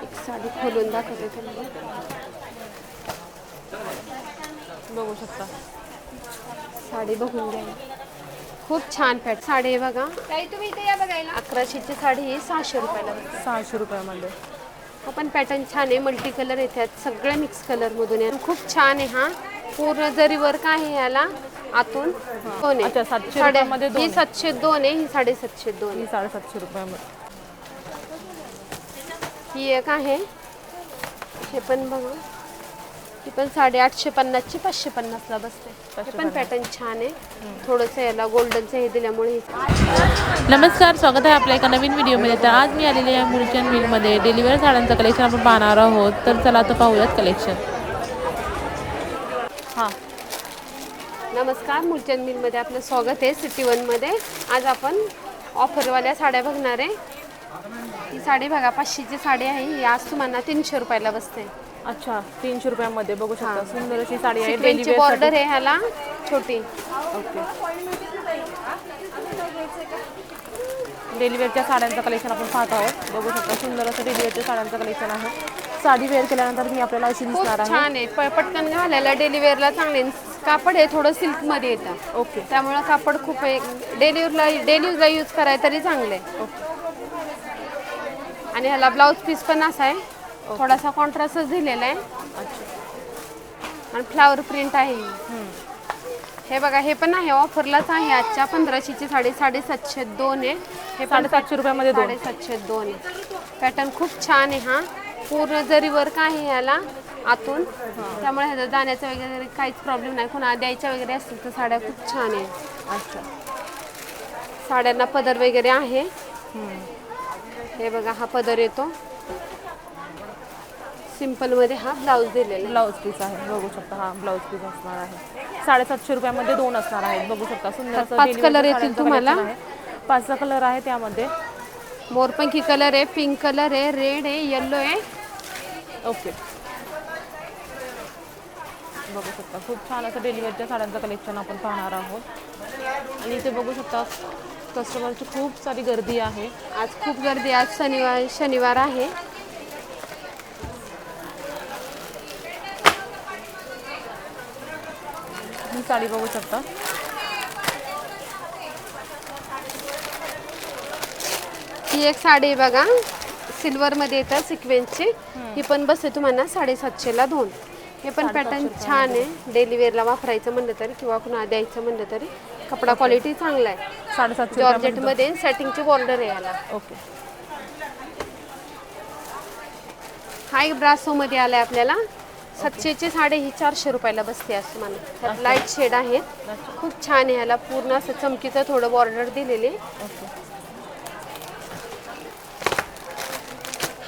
एक साडी खोलून दाखवते तुम्हाला. बघू शकता. साडी बघून घ्या. खूप छान पॅट साडी आहे बघा. ताई तुम्ही इथे या बघायला. 1100ची साडी ही 600 रुपयाला भेटते. 600 रुपयामध्ये. हा पण पॅटर्न छान आहे. मल्टी कलर येतात. सगळे मिक्स कलर मधून आहे. खूप छान आहे. हा पूर्ण जरी वर्क आहे याला आतून. दोन अच्छा, आहे 700 साड्या. रुपयामध्ये दोन ही आहे. 702 आहे. ही 750 ही आहे. 750 रुपयामध्ये. ही एक आहे. हे पण बघा. ही पण 850 ची 550 ला बसते. हे पण पॅटर्न छान आहे. थोडंसं याला गोल्डनचं हे दिल्यामुळे. नमस्कार, स्वागत आहे आपल्या एका नवीन व्हिडिओमध्ये. तर आज मी आलेली आहे मुलचंद मिलमध्ये. डेलिव्हर साड्यांचं कलेक्शन आपण पाहणार आहोत. तर चला आता पाहूयात कलेक्शन. हां, नमस्कार, मुलचंद मिलमध्ये आपलं स्वागत आहे. सिटी वनमध्ये. आज आपण ऑफरवाल्या साड्या बघणार आहे. ही साडी बघा 500ची साडी आहे. ही आज तुम्हाला 300 रुपयाला बसते. अच्छा, 300 रुपयामध्ये बघू शकता. सुंदर अशी साडी आहे. सिक्वेन्सची बॉर्डर आहे ह्याला छोटी. ओके. डेलिव्हरच्या साड्यांचं कलेक्शन आपण पाहत आहोत. बघू शकता सुंदर असं डेलिव्हरच्या साड्यांचं कलेक्शन आहे. साडी वेअर केल्यानंतर ही आपल्याला अशी दिसणार आहे. छान आहे. पटकन घालायला डेली वेअरला चांगले. कापड आहे थोडं सिल्कमध्ये येतं. ओके. त्यामुळे कापड खूप डेली यूजला यूज करायला तरी चांगलं आहे. ओके. आणि ह्याला ब्लाऊज पीस पण असा आहे. थोडासा कॉन्ट्रास्टच दिलेला आहे. अच्छा. आणि फ्लावर प्रिंट आहे. हे बघा हे पण आहे ऑफरलाच आहे. आजच्या 1500ची साडी 750 आहे. हे 750 रुपयामध्ये 750 आहे. पॅटर्न खूप छान आहे. हा पूर्ण जरी वर्क आहे ह्याला आतून. त्यामुळे ह्याचा जाण्याचा वगैरे काहीच प्रॉब्लेम नाही. कोणा द्यायच्या वगैरे असतील तर साड्या खूप छान आहे. अच्छा. साड्यांना पदर वगैरे आहे. हे बघा हा पदर येतो. सिंपल मध्ये हा ब्लाऊज दिलेला. ब्लाऊज पीस आहे. बघू शकता. हा ब्लाऊज पीस असणार आहे. 750 रुपयामध्ये 2 असणार आहेत. बघू शकता सुंदर असं 5 कलर येतील तुम्हाला. 5 कलर आहे त्यामध्ये. मोरपंखी कलर आहे, पिंक कलर आहे, रेड आहे, येलो आहे. ओके. बघू शकता खूप छान असं डेलिव्हरच्या साड्यांचं कलेक्शन आपण पाहणार आहोत. आणि इथे बघू शकता कस्टमरची खूप सारी गर्दी आहे. आज खूप गर्दी. आज शनिवार आहे. ही साडी बघू शकता. ही एक साडी आहे बघा. सिल्वर मध्ये येतं सिक्वेन्सची. ही पण बसते तुम्हाला 750 ला 2. हे पण पॅटर्न छान आहे. डेली वेअरला वापरायचं म्हणलं तरी किंवा कुणा द्यायचं म्हणलं तरी कपडा क्वालिटी चांगला आहे. 750 जॉर्जेट मध्ये सेटिंगची बॉर्डर आहे याला. ओके. हा एक ब्रासो मध्ये आलाय आपल्याला. 700ची साडी ही 400 रुपयाला बसते असं मला. त्यात लाईट शेड आहेत. खूप छान आहे. ह्याला पूर्ण असं चमकीचं थोडं बॉर्डर दिलेले.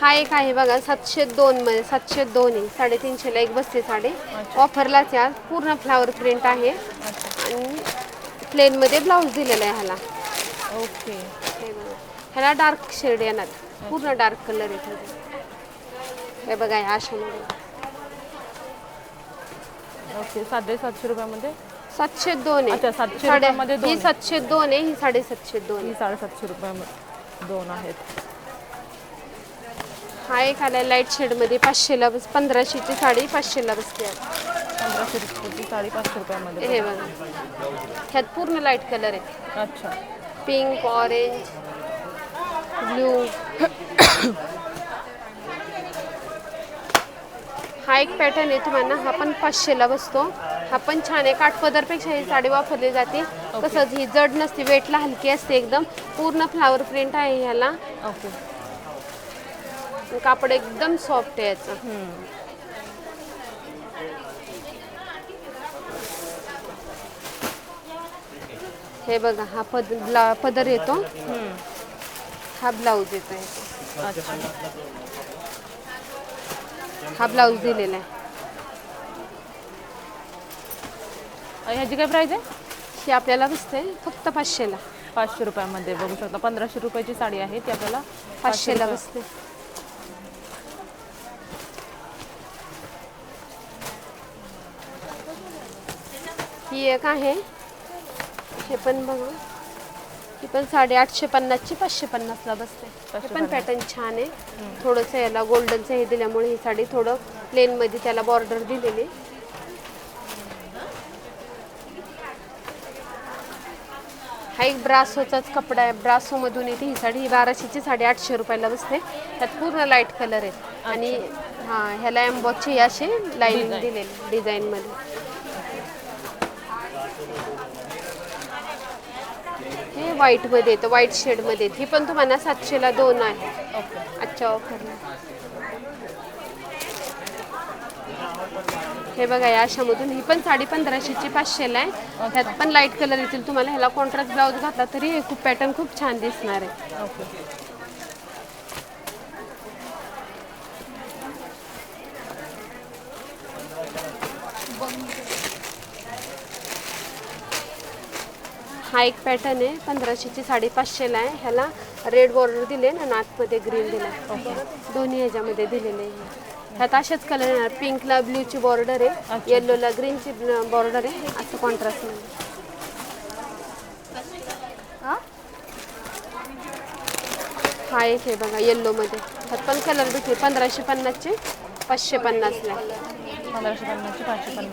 हा एक आहे बघा 702 मध्ये. 702 आहे. 350 ला एक बसते साडी. ऑफरलाच या. पूर्ण फ्लावर प्रिंट आहे. आणि प्लेन मध्ये ब्लाऊज दिलेला आहे ह्याला. ओके. ह्याला डार्क शेड येणार. पूर्ण डार्क कलर येतो. हे बघा ह्या अशामध्ये. ओके. 750 रुपयामध्ये 702 आहे. अच्छा, 700 रुपयामध्ये 2. ही 702 आहे. ही 750 ही 750 रुपयामध्ये 2 आहेत. हा एक आलाय लाईट शेड मध्ये 500 ला 1500ची साडी 500 ला बसते. 1500 रुपयाची साडी 500 रुपयामध्ये. हे बघा ह्यात पूर्ण लाईट कलर आहे. अच्छा. Pink, orange, blue. हा एक पॅटर्न आहे तुम्हाला. हा पण 500 ला बसतो. हा पण छान आहे. काठपदरपेक्षा ही साडी वापरली जाते. तसंच ही जड नसते. वेटला हलकी असते एकदम. पूर्ण फ्लावर प्रिंट आहे ह्याला. ओके. कापड एकदम सॉफ्ट आहे याचं. हे बघा हा पदर येतो. हा ब्लाऊज येतो. अच्छा. हा ब्लाऊज दिलेला आहे. ह्याची काय प्राइस आहे? ही आपल्याला बसते फक्त 500 ला. 500 रुपयामध्ये बघू शकता. 1500 रुपयाची साडी आहे ती आपल्याला 500 ला बसते. ही एक आहे. हे पण बघा ही पण साडी 850ची 550ला बसते. हे पण पॅटर्न छान आहे. थोडंसं याला गोल्डनचं हे दिल्यामुळे ही साडी थोडं प्लेनमध्ये त्याला बॉर्डर दिलेली. हा एक ब्रासोचाच कपडा आहे. ब्रासोमधून येते ही साडी. ही 1200ची साडी 800 रुपयाला बसते. त्यात पूर्ण लाईट कलर आहे आणि हां ह्याला एम्बॉसची अशी लाईनिंग दिलेली डिझाईनमध्ये. हे व्हाईटमध्ये येतं, व्हाईट शेडमध्ये येतं. ही पण तुम्हाला 700ला 2 आहे आजच्या ऑफरला. हे बघा या अशामधून ही पण साडी 1500ची 500ला आहे. त्यात पण लाईट कलर येतील तुम्हाला. ह्याला कॉन्ट्रास्ट ब्लाऊज घातला तरी हे खूप पॅटर्न खूप छान दिसणार आहे. हा एक पॅटर्न आहे 1500ची साडी 500ला आहे. ह्याला रेड बॉर्डर दिले ना आतमध्ये ग्रीन दिला. दोन्ही ह्याच्यामध्ये दिलेले आहे. ह्यात असेच कलर येणार. पिंकला ब्ल्यूची बॉर्डर आहे, येल्लोला ग्रीनची बॉर्डर आहे, असं कॉन्ट्रास्टमध्ये. हा एक आहे बघा येल्लोमध्ये. ह्यात पण कलर भेटते. 1550चे 550ला. 1550ची 550.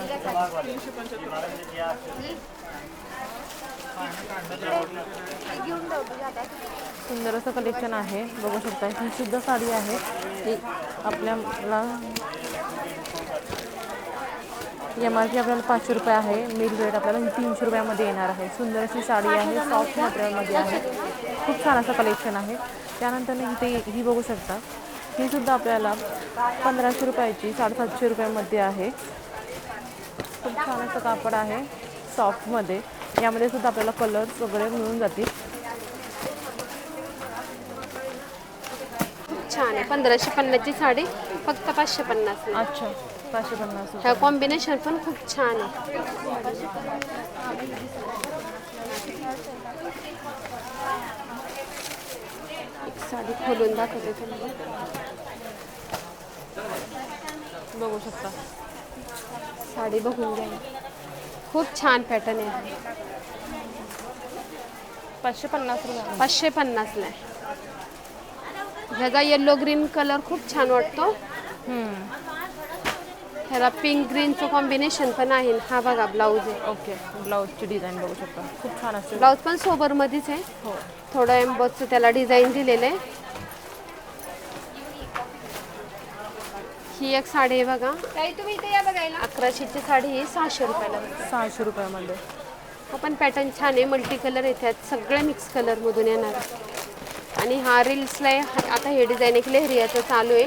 सुंदर असं कलेक्शन आहे, बघू शकता. ही सुद्धा साडी आहे. ही आपल्याला MRP आपल्याला 500 रुपये आहे. मिल रेट आपल्याला 300 रुपयामध्ये येणार आहे. सुंदर अशी साडी आहे, सॉफ्ट मटेरियलमध्ये आहे. खूप छान असं कलेक्शन आहे. त्यानंतर इथे ही बघू शकता. ही सुद्धा आपल्याला 1500 रुपयाची 750 रुपयामध्ये आहे. खूप छान असं कापड आहे सॉफ्टमध्ये. यामध्ये सुद्धा आपल्याला कलर्स वगैरे मिळून जातील. खूप छान आहे. 1550ची साडी फक्त 550ला. अच्छा, 550. ह्या कॉम्बिनेशन पण खूप छान आहे. एक साडी खोलून दाखवते तुम्हाला. बघू शकता. साडी बघून घ्या. खूप छान पॅटर्न आहे. 550 रुपये. 550ला आहे. ह्याचा येल्लो ग्रीन कलर खूप छान वाटतो. ह्याला पिंक ग्रीनचं कॉम्बिनेशन पण आहे. हा बघा ब्लाऊज आहे. ओके, ब्लाऊजची डिझाईन बघू शकता. खूप छान असते. ब्लाऊज पण सोबरमध्येच आहे. हो, थोडं एम्बॉसचं त्याला डिझाईन दिलेलं आहे. ही एक साडी आहे बघा. तुम्ही इथे या बघायला. 1100ची साडी ही 600 रुपयाला. 600 रुपयामध्ये. हा पण पॅटर्न छान आहे. मल्टी कलर येतात. सगळे मिक्स कलरमधून येणार आहे. आणि हा रील्सला आहे. आता हे डिझाईन एक लेहरियाचं चालू आहे.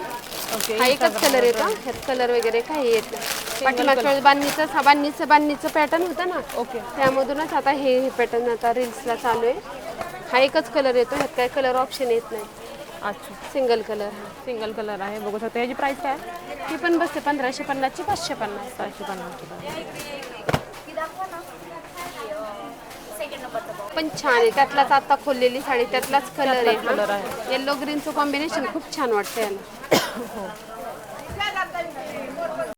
ओके, हा एकच कलर येतो. ह्यात कलर वगैरे काही येत नाही. पाठीमागच्या बांधणीचं पॅटर्न होतं ना. ओके, त्यामधूनच आता हे पॅटर्न आता रील्सला चालू आहे. हा एकच कलर येतो. ह्यात काय कलर ऑप्शन येत नाही. अच्छा, सिंगल कलर. सिंगल कलर आहे, बघू शकता. याची प्राइस काय? ती पण बसते 1550ची 550. 550 रुपये. पण छान आहे. त्यातलाच आता खोललेली साडी त्यातलाच कलर कलर आहे. आहे. येल्लो ग्रीनचं कॉम्बिनेशन खूप छान वाटतं याला. हो,